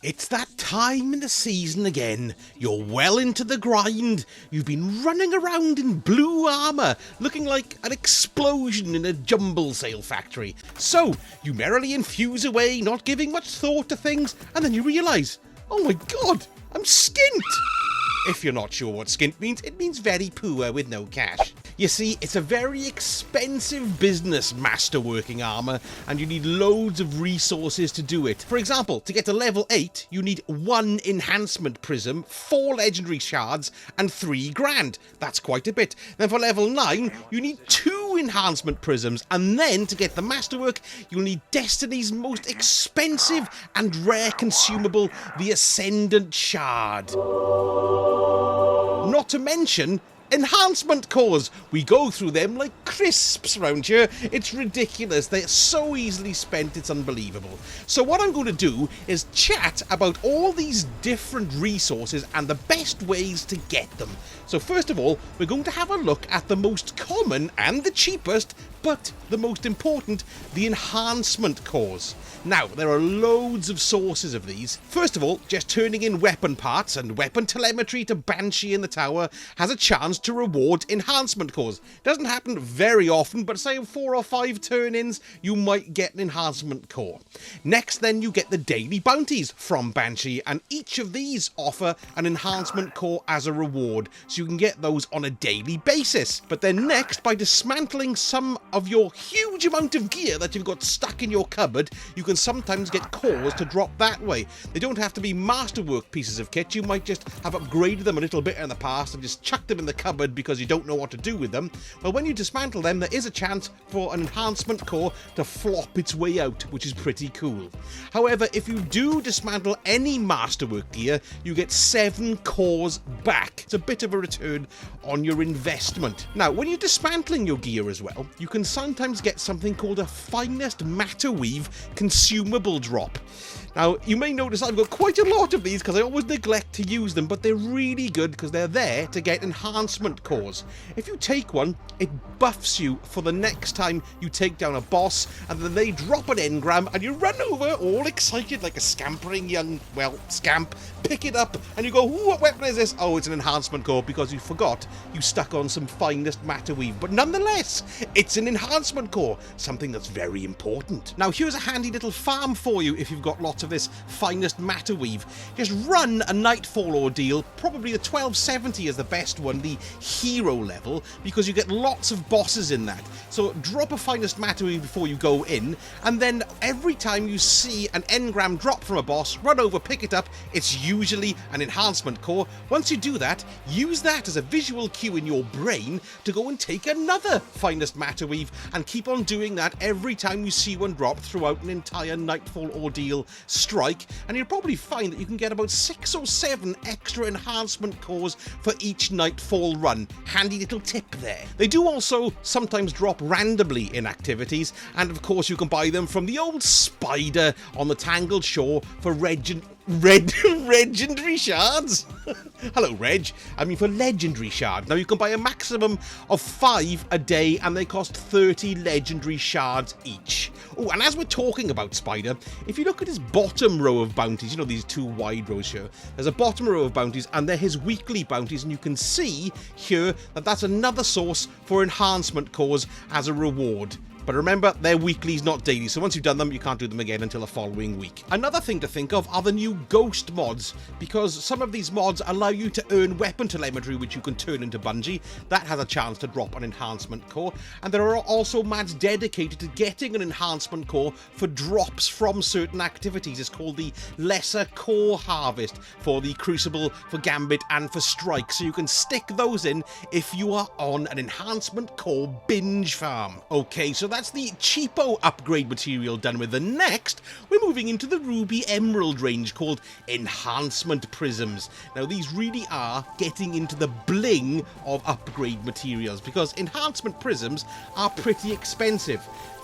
It's that time in the season again. You're well into the grind. You've been running around in blue armour, looking like an explosion in a jumble sale factory. So, you merrily infuse away, not giving much thought to things, and then you realise, oh my god, I'm skint! If you're not sure what skint means, it means very poor with no cash. You see, it's a very expensive business, masterworking armour, and you need loads of resources to do it. For example, to get to level 8, you need 1 Enhancement Prism, 4 Legendary Shards, and 3 grand. That's quite a bit. Then for level 9, you need 2 Enhancement Prisms, and then to get the Masterwork, you'll need Destiny's most expensive and rare consumable, the Ascendant Shard. Not to mention Enhancement Cores. We go through them like crisps around here. It's ridiculous. They're so easily spent, it's unbelievable. So what I'm going to do is chat about all these different resources and the best ways to get them. So first of all, we're going to have a look at the most common and the cheapest, but the most important, the Enhancement Cores. Now, there are loads of sources of these. First of all, just turning in weapon parts and weapon telemetry to Banshee in the tower has a chance to reward Enhancement Cores. Doesn't happen very often, but say 4 or 5 turn-ins, you might get an Enhancement Core. Next, then, you get the daily bounties from Banshee, and each of these offer an Enhancement Core as a reward, so you can get those on a daily basis. But then next, by dismantling some of your huge amount of gear that you've got stuck in your cupboard, you can sometimes get cores to drop that way. They don't have to be masterwork pieces of kit. You might just have upgraded them a little bit in the past and just chucked them in the cupboard because you don't know what to do with them. Well, when you dismantle them, there is a chance for an Enhancement Core to flop its way out, which is pretty cool. However, if you do dismantle any masterwork gear, you get 7 cores back. It's a bit of a return on your investment. Now, when you're dismantling your gear as well, you can sometimes get something called a finest Materweave consumable drop. Now, you may notice I've got quite a lot of these because I always neglect to use them, but they're really good because they're there to get Enhancement Cores. If you take one, it buffs you for the next time you take down a boss, and then they drop an engram, and you run over all excited like a scampering young, well, scamp, pick it up, and you go, ooh, what weapon is this? Oh, it's an Enhancement Core because you forgot you stuck on some finest Materweave. But nonetheless, it's an Enhancement Core, something that's very important. Now, here's a handy little farm for you if you've got lots of this finest Materweave. Just run a Nightfall ordeal. Probably the 1270 is the best one, the hero level, because you get lots of bosses in that. So drop a finest Materweave before you go in, and then every time you see an engram drop from a boss, run over, pick it up. It's usually an Enhancement Core. Once you do that, use that as a visual cue in your brain to go and take another finest Materweave, and keep on doing that every time you see one drop throughout an entire Nightfall ordeal strike, and you'll probably find that you can get about 6 or 7 extra Enhancement Cores for each Nightfall run. Handy little tip there. They do also sometimes drop randomly in activities, and of course you can buy them from the old spider on the Tangled Shore for legendary shards. Hello, Reg. I mean for legendary shards. Now you can buy a maximum of 5 a day, and they cost 30 legendary shards each. Oh, and as we're talking about Spider, if you look at his bottom row of bounties, you know, these 2 wide rows here, there's a bottom row of bounties, and they're his weekly bounties, and you can see here that that's another source for Enhancement Cores as a reward. But remember, they're weeklies, not daily, so once you've done them, you can't do them again until the following week. Another thing to think of are the new ghost mods, because some of these mods allow you to earn weapon telemetry, which you can turn into Bungie. That has a chance to drop an Enhancement Core, and there are also mods dedicated to getting an Enhancement Core for drops from certain activities. It's called the Lesser Core Harvest for the Crucible, for Gambit, and for Strike, so you can stick those in if you are on an Enhancement Core binge farm. Okay, so that's the cheapo upgrade material done with. The next, we're moving into the Ruby Emerald range called Enhancement Prisms. Now, these really are getting into the bling of upgrade materials, because Enhancement Prisms are pretty expensive.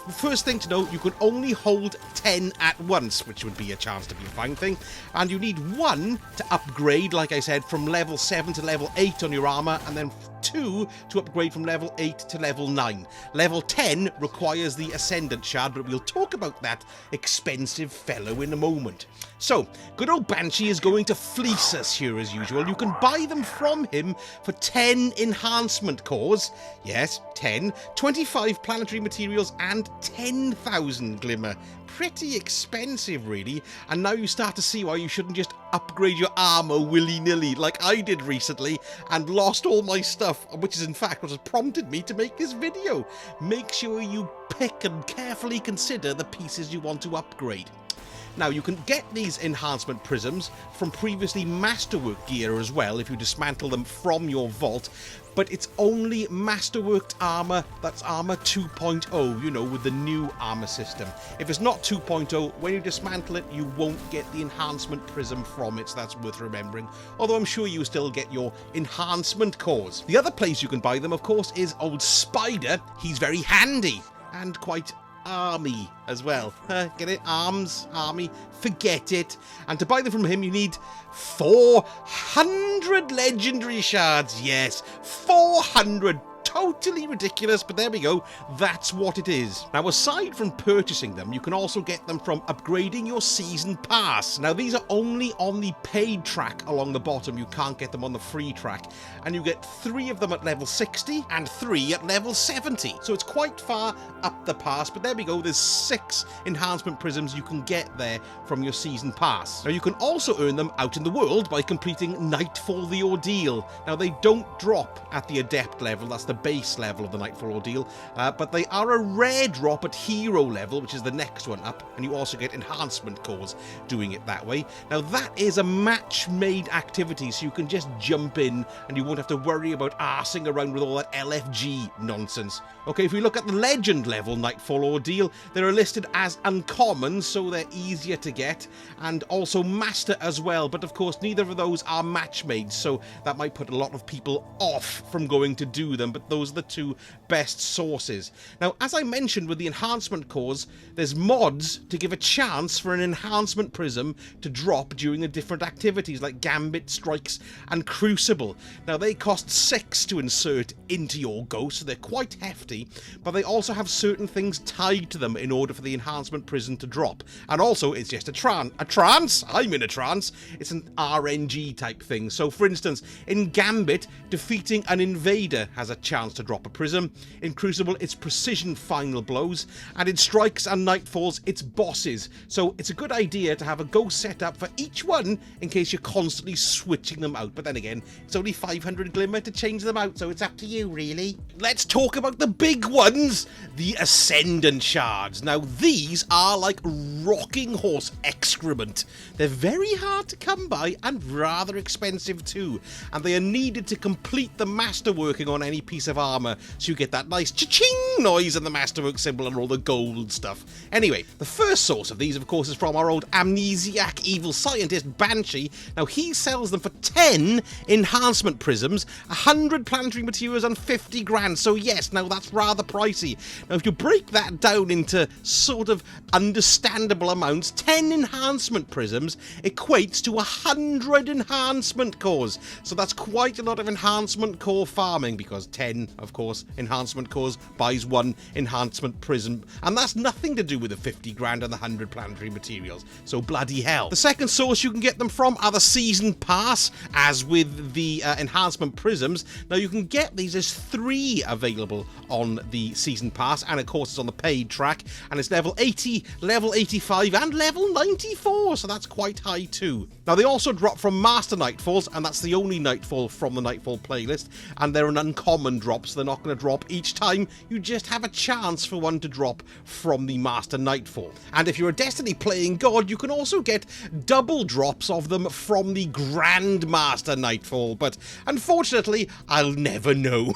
The first thing to note, you can only hold 10 at once, which would be a chance to be a fine thing, and you need 1 to upgrade, like I said, from level 7 to level 8 on your armour, and then 2 to upgrade from level 8 to level 9. Level 10 requires the Ascendant Shard, but we'll talk about that expensive fellow in a moment. So, good old Banshee is going to fleece us here as usual. You can buy them from him for 10 Enhancement Cores. Yes, 10. 25 planetary materials and 10,000 glimmer. Pretty expensive, really. And now you start to see why you shouldn't just upgrade your armor willy-nilly like I did recently and lost all my stuff, which is in fact what has prompted me to make this video. Make sure you pick and carefully consider the pieces you want to upgrade. Now, you can get these Enhancement Prisms from previously Masterwork gear as well if you dismantle them from your vault, but it's only Masterworked armor that's armor 2.0, you know, with the new armor system. If it's not 2.0, when you dismantle it, you won't get the Enhancement Prism from it, so that's worth remembering, although I'm sure you still get your Enhancement Cores. The other place you can buy them, of course, is old Spider. He's very handy and quite army as well. Get it? Arms, army, forget it. And to buy them from him, you need 400 legendary shards. Yes, 400. Totally ridiculous, but there we go. That's what it is. Now, aside from purchasing them, you can also get them from upgrading your season pass. Now, these are only on the paid track along the bottom. You can't get them on the free track. And you get 3 of them at level 60 and 3 at level 70. So it's quite far up the pass, but there we go. There's 6 Enhancement Prisms you can get there from your season pass. Now, you can also earn them out in the world by completing Nightfall the Ordeal. Now, they don't drop at the Adept level. That's the base level of the Nightfall Ordeal, but they are a rare drop at hero level, which is the next one up, and you also get Enhancement Cores doing it that way. Now, that is a match-made activity, so you can just jump in and you won't have to worry about arsing around with all that LFG nonsense. Okay, if we look at the Legend level Nightfall Ordeal, they're listed as uncommon, so they're easier to get, and also Master as well, but of course neither of those are match-made, so that might put a lot of people off from going to do them, but those are the 2 best sources. Now, as I mentioned with the Enhancement Cores, there's mods to give a chance for an Enhancement Prism to drop during the different activities like Gambit, Strikes, and Crucible. Now, they cost 6 to insert into your Ghost, so they're quite hefty, but they also have certain things tied to them in order for the Enhancement Prism to drop. And also, it's just a trance? I'm in a trance. It's an RNG type thing. So, for instance, in Gambit, defeating an invader has a chance to drop a prism. In Crucible, it's precision final blows, and in Strikes and Nightfalls, it's bosses. So it's a good idea to have a ghost set up for each one in case you're constantly switching them out. But then again, it's only 500 glimmer to change them out, so it's up to you, really. Let's talk about the big ones, the Ascendant Shards. Now, these are like rocking horse excrement. They're very hard to come by and rather expensive too, and they are needed to complete the masterworking on any piece of armor, so you get that nice cha-ching noise and the Masterwork symbol and all the gold stuff. Anyway, the first source of these, of course, is from our old amnesiac evil scientist Banshee. Now, he sells them for 10 Enhancement Prisms, 100 planetary materials and 50 grand, so yes, now that's rather pricey. Now, if you break that down into sort of understandable amounts, 10 Enhancement Prisms equates to 100 Enhancement Cores, so that's quite a lot of Enhancement Core farming, because 10, of course, Enhancement Cores buys 1 Enhancement Prism, and that's nothing to do with the 50 grand and the 100 planetary materials, so bloody hell. The second source you can get them from are the Season Pass, as with the Enhancement Prisms. Now, you can get these as 3 available on the Season Pass, and of course it's on the paid track, and it's level 80, level 85, and level 94, so that's quite high too. Now, they also drop from Master Nightfalls, and that's the only Nightfall from the Nightfall playlist, and they're an uncommon drop, so they're not going to drop each time. You just have a chance for one to drop from the Master Nightfall. And if you're a Destiny playing god, you can also get double drops of them from the Grand Master Nightfall, but unfortunately, I'll never know.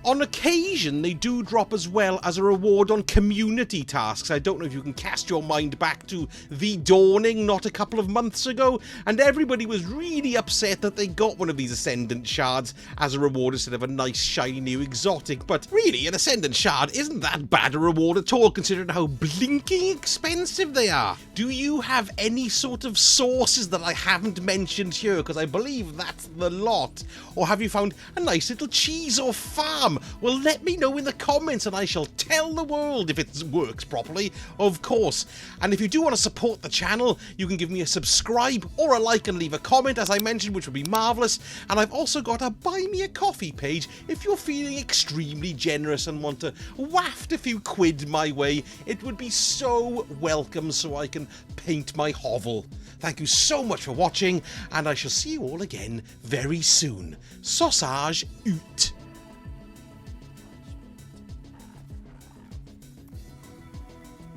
On occasion, they do drop as well as a reward on community tasks. I don't know if you can cast your mind back to the Dawning not a couple of months ago, and everybody was really upset that they got one of these Ascendant Shards as a reward instead of a nice shiny new exotic. But really, an Ascendant Shard isn't that bad a reward at all, considering how blinking expensive they are. Do you have any sort of sources that I haven't mentioned here? Because I believe that's the lot. Or have you found a nice little cheese or farm? Well, let me know in the comments and I shall tell the world if it works properly, of course. And if you do want to support the channel, you can give me a subscribe or a like and leave a comment, as I mentioned, which would be marvellous. And I've also got a Buy Me a Coffee page if you're feeling extremely generous and want to waft a few quid my way. It would be so welcome so I can paint my hovel. Thank you so much for watching, and I shall see you all again very soon. Sausage out.